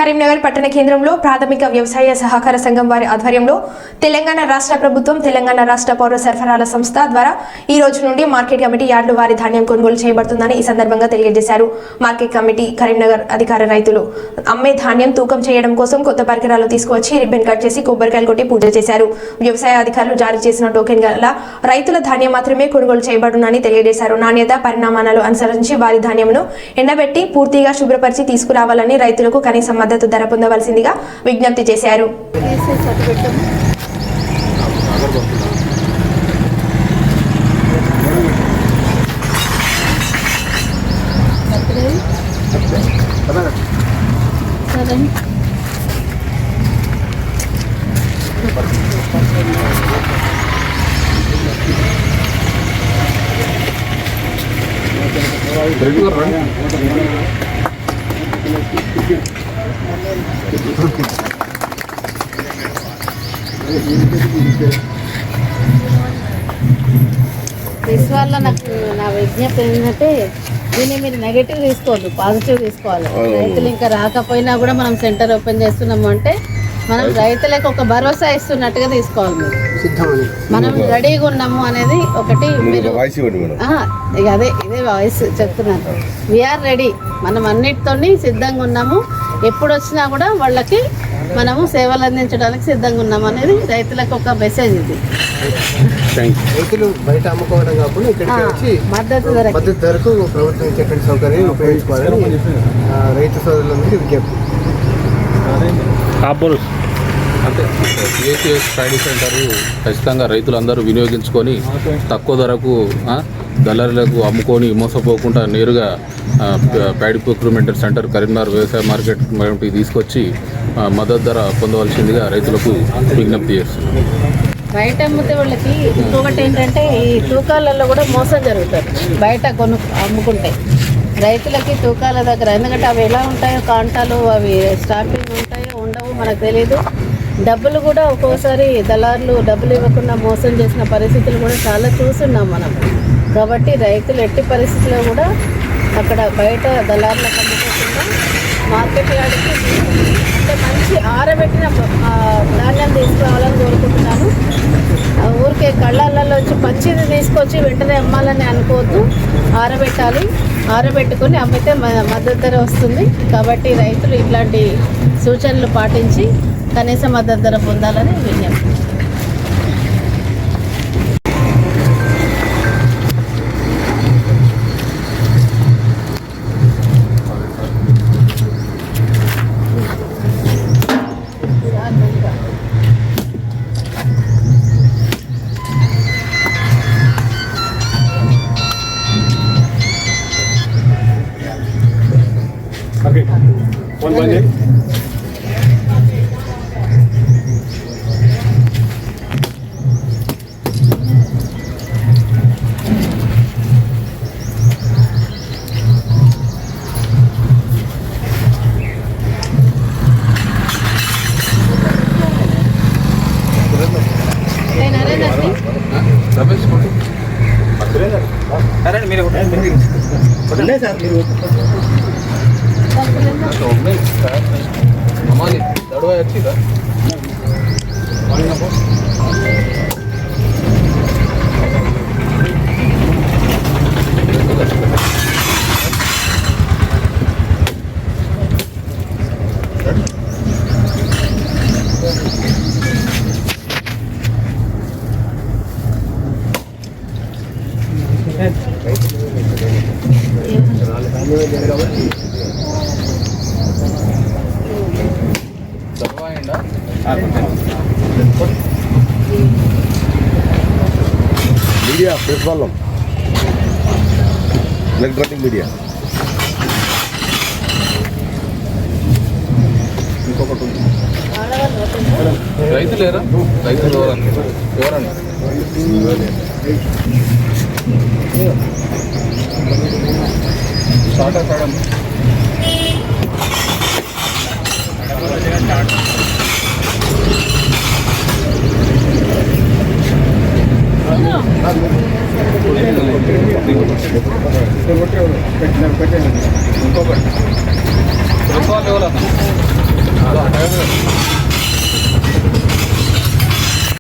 కరీంనగర్ పట్టణ కేంద్రంలో ప్రాథమిక వ్యవసాయ సహకార సంఘం వారి ఆధ్వర్యంలో తెలంగాణ రాష్ట్ర ప్రభుత్వం తెలంగాణ రాష్ట్ర పౌర సరఫరాల సంస్థ ద్వారా ఈ రోజు నుండి మార్కెట్ కమిటీ యార్డులు వారి ధాన్యం కొనుగోలు చేయబడుతుందని ఈ సందర్భంగా తెలియజేశారు. మార్కెట్ కమిటీ కరీంనగర్ అధికార రైతులు అమ్మే ధాన్యం తూకం చేయడం కోసం కొత్త పరికరాలు తీసుకువచ్చి రిబ్బన్ కట్ చేసి కొబ్బరికాయలు కొట్టి పూజ చేశారు. వ్యవసాయ అధికారులు జారీ చేసిన టోకెన్ గల రైతుల ధాన్యం మాత్రమే కొనుగోలు చేయబడునని తెలియజేశారు. నాణ్యత పరిణామాలను అనుసరించి వారి ధాన్యమును ఎండబెట్టి పూర్తిగా శుభ్రపరిచి తీసుకురావాలని రైతులకు కనీస మద్దతు ధర పొందవలసిందిగా విజ్ఞప్తి చేశారు. ప్రెస్ వల్ల నాకు నా విజ్ఞప్తి ఏంటంటే దీన్ని మీరు నెగటివ్ తీసుకోవద్దు, పాజిటివ్ తీసుకోవాలి. రైతులు ఇంకా రాకపోయినా కూడా మనం సెంటర్ ఓపెన్ చేస్తున్నాము అంటే మనం రైతులకు ఒక భరోసా ఇస్తున్నట్టుగా తీసుకోవాలి. మీరు మనం రెడీగా ఉన్నాము అనేది ఒకటి మీరు ఇక ఇదే వాయిస్ చెప్తున్నాను. వీఆర్ రెడీ, మనం అన్నిటితోని సిద్ధంగా ఉన్నాము. ఎప్పుడు వచ్చినా కూడా వాళ్ళకి మనము సేవలు అందించడానికి సిద్ధంగా ఉన్నాము అనేది రైతులకు ఒక మెసేజ్. ఇది రైతులు బయట అమ్ముకోవడం కాకుండా ఇక్కడికి వచ్చి మద్దతు ధరకు ప్రభుత్వం ఇచ్చేటువంటి సౌకర్యాన్ని ఉపయోగించుకోవాలని రైతు సోదరులందరికీ విజ్ఞప్తి. అంటే ఏసీఎస్ ప్యాడీ సెంటర్ ఖచ్చితంగా రైతులందరూ వినియోగించుకొని తక్కువ ధరకు దళారులకు అమ్ముకొని మోసపోకుండా నేరుగా ప్యాడీ ప్రొక్యూర్మెంట్ సెంటర్ కరీంనగర్ వ్యవసాయ మార్కెట్ తీసుకొచ్చి మద్దతు ధర పొందవలసిందిగా రైతులకు విజ్ఞప్తి చేస్తున్నారు. బయట అమ్మితే వాళ్ళకి ఇంకొకటి ఏంటంటే ఈ తూకాలలో కూడా మోసం జరుగుతుంది. బయట అమ్ముకుంటే రైతులకి తూకాల దగ్గర, ఎందుకంటే అవి ఎలా ఉంటాయో కాంటాలు అవి స్టాంపింగ్ ఉంటాయో ఉండవు మనకు తెలియదు. డబ్బులు కూడా ఒక్కోసారి దళారులు డబ్బులు ఇవ్వకుండా మోసం చేసిన పరిస్థితులు కూడా చాలా చూస్తున్నాం మనం. కాబట్టి రైతులు ఎట్టి పరిస్థితుల్లో కూడా అక్కడ బయట దళారులకు అమ్ముకోకుండా మార్కెట్ యార్డ్కి అంటే మంచి ఆరబెట్టిన ధాన్యం తీసుకురావాలని కోరుకుంటున్నాను. ఊరికే కళ్ళల్లో వచ్చి పచ్చిది తీసుకొచ్చి వెంటనే అమ్మాలని అనుకోవద్దు. ఆరబెట్టాలి, ఆరబెట్టుకొని అమ్మితే మద్దతు ధర వస్తుంది. కాబట్టి రైతులు ఇట్లాంటి సూచనలు పాటించి కనీస మద్దతు ధర పొందాలని విజ్ఞప్తి. అమ్మాలి దడవ వచ్చిందా మీడియా ప్రెస్ వాళ్ళం ఎలక్ట్రానిక్ మీడియా ఇంకొకటి రైతు లేరా? రైతులు ఎవరన్నా స్టార్ట్ అవ్వడం